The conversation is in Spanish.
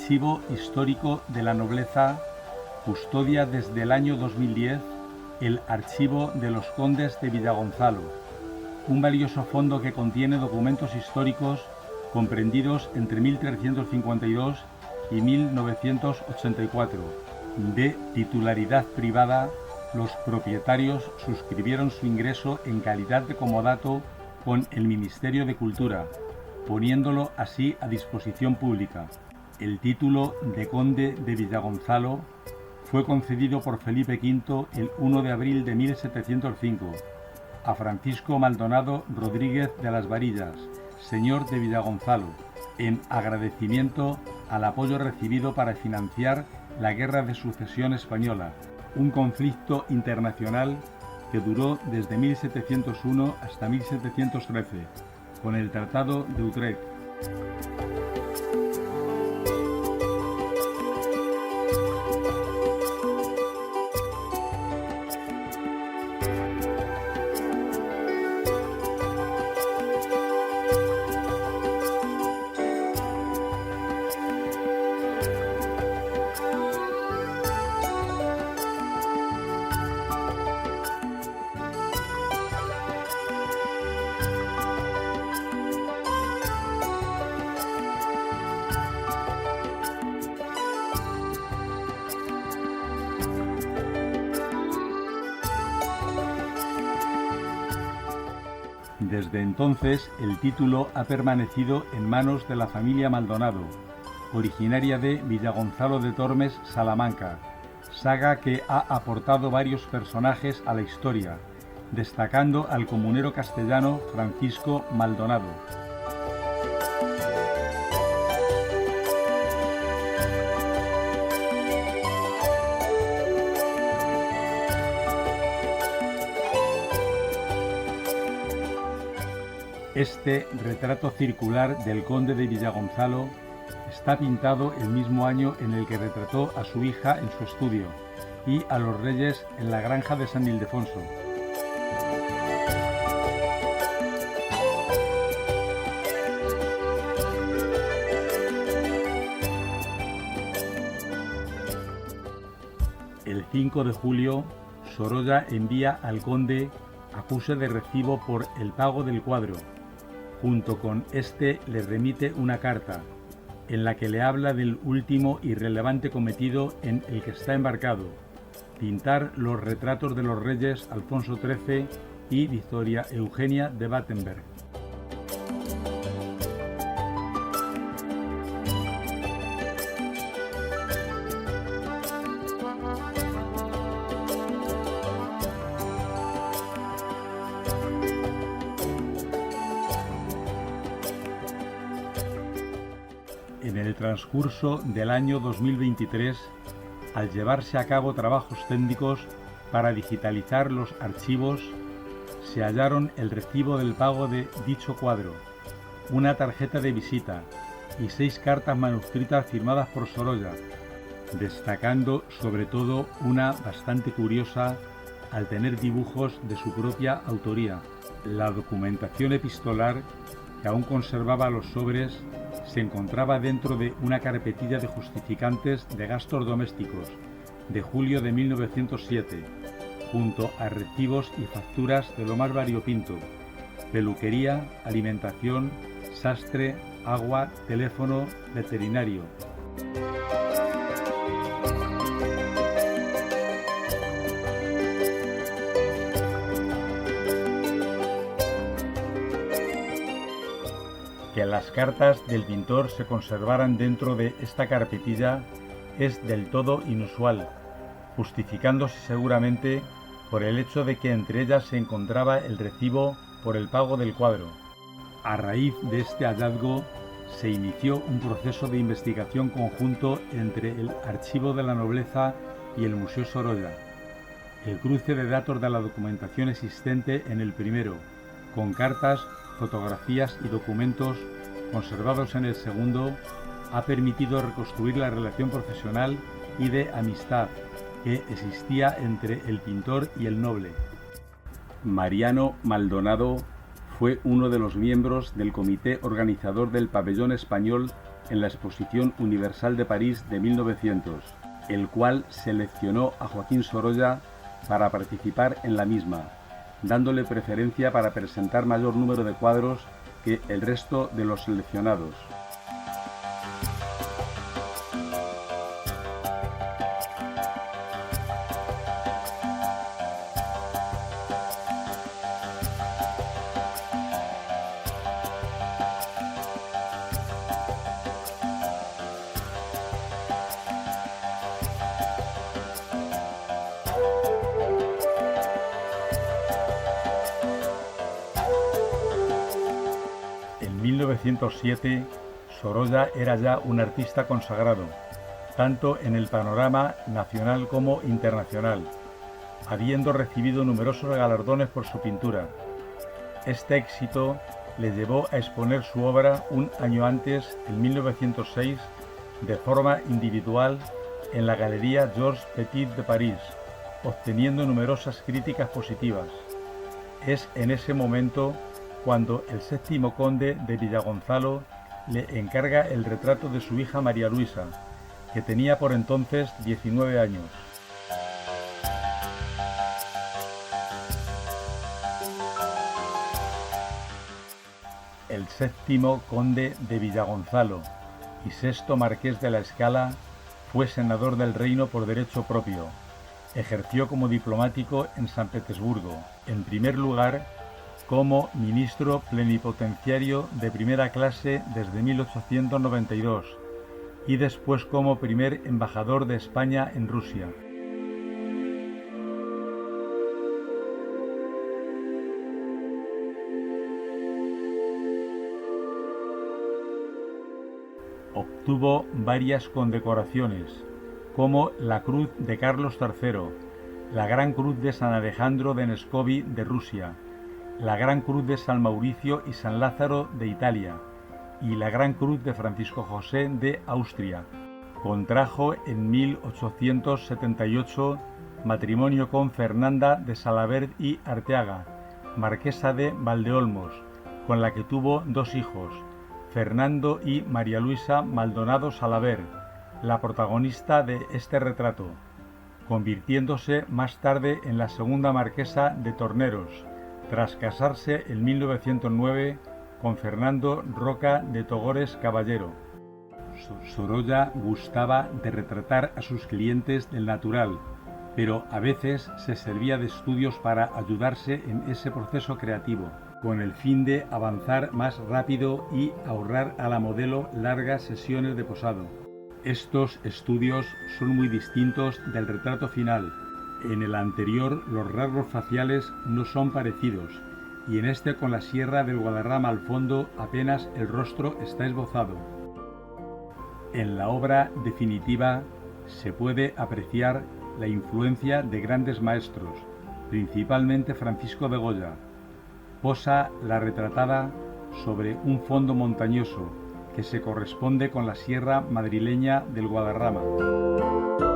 Archivo Histórico de la Nobleza custodia desde el año 2010 el Archivo de los Condes de Villagonzalo, un valioso fondo que contiene documentos históricos comprendidos entre 1352 y 1984. De titularidad privada, los propietarios suscribieron su ingreso en calidad de comodato con el Ministerio de Cultura, poniéndolo así a disposición pública. El título de Conde de Villagonzalo fue concedido por Felipe V el 1 de abril de 1705 a Francisco Maldonado Rodríguez de las Varillas, señor de Villagonzalo, en agradecimiento al apoyo recibido para financiar la Guerra de Sucesión Española, un conflicto internacional que duró desde 1701 hasta 1713, con el Tratado de Utrecht. Desde entonces, el título ha permanecido en manos de la familia Maldonado, originaria de Villagonzalo de Tormes, Salamanca, saga que ha aportado varios personajes a la historia, destacando al comunero castellano Francisco Maldonado. Este retrato circular del conde de Villagonzalo está pintado el mismo año en el que retrató a su hija en su estudio y a los reyes en la granja de San Ildefonso. El 5 de julio, Sorolla envía al conde acuse de recibo por el pago del cuadro. Junto con este le remite una carta, en la que le habla del último y relevante cometido en el que está embarcado: pintar los retratos de los reyes Alfonso XIII y Victoria Eugenia de Battenberg. En el transcurso del año 2023, al llevarse a cabo trabajos técnicos para digitalizar los archivos, se hallaron el recibo del pago de dicho cuadro, una tarjeta de visita y 6 cartas manuscritas firmadas por Sorolla, destacando sobre todo una bastante curiosa al tener dibujos de su propia autoría. La documentación epistolar, que aún conservaba los sobres, se encontraba dentro de una carpetilla de justificantes de gastos domésticos de julio de 1907, junto a recibos y facturas de lo más variopinto: peluquería, alimentación, sastre, agua, teléfono, veterinario. Que las cartas del pintor se conservaran dentro de esta carpetilla es del todo inusual, justificándose seguramente por el hecho de que entre ellas se encontraba el recibo por el pago del cuadro. A raíz de este hallazgo se inició un proceso de investigación conjunto entre el Archivo de la Nobleza y el Museo Sorolla. El cruce de datos de la documentación existente en el primero, con cartas, fotografías y documentos conservados en el segundo, ha permitido reconstruir la relación profesional y de amistad que existía entre el pintor y el noble. Mariano Maldonado fue uno de los miembros del comité organizador del pabellón español en la Exposición Universal de París de 1900, el cual seleccionó a Joaquín Sorolla para participar en la misma, dándole preferencia para presentar mayor número de cuadros que el resto de los seleccionados. En 1907, Sorolla era ya un artista consagrado, tanto en el panorama nacional como internacional, habiendo recibido numerosos galardones por su pintura. Este éxito le llevó a exponer su obra un año antes, en 1906, de forma individual en la Galería Georges Petit de París, obteniendo numerosas críticas positivas. Es en ese momento cuando el séptimo conde de Villagonzalo le encarga el retrato de su hija María Luisa, que tenía por entonces 19 años. El séptimo conde de Villagonzalo y sexto marqués de la Scala fue senador del reino por derecho propio. Ejerció como diplomático en San Petersburgo, en primer lugar como ministro plenipotenciario de primera clase desde 1892 y después como primer embajador de España en Rusia. Obtuvo varias condecoraciones, como la Cruz de Carlos III, la Gran Cruz de San Alejandro de Nescovi de Rusia, la Gran Cruz de San Mauricio y San Lázaro de Italia y la Gran Cruz de Francisco José de Austria. Contrajo en 1878 matrimonio con Fernanda de Salabert y Arteaga, marquesa de Valdeolmos, con la que tuvo dos hijos, Fernando y María Luisa Maldonado Salabert, la protagonista de este retrato, convirtiéndose más tarde en la segunda marquesa de Torneros, tras casarse en 1909 con Fernando Roca de Togores Caballero. Sorolla gustaba de retratar a sus clientes del natural, pero a veces se servía de estudios para ayudarse en ese proceso creativo, con el fin de avanzar más rápido y ahorrar a la modelo largas sesiones de posado. Estos estudios son muy distintos del retrato final. En el anterior los rasgos faciales no son parecidos y en este, con la sierra del Guadarrama al fondo, apenas el rostro está esbozado. En la obra definitiva se puede apreciar la influencia de grandes maestros, principalmente Francisco de Goya. Posa la retratada sobre un fondo montañoso que se corresponde con la sierra madrileña del Guadarrama.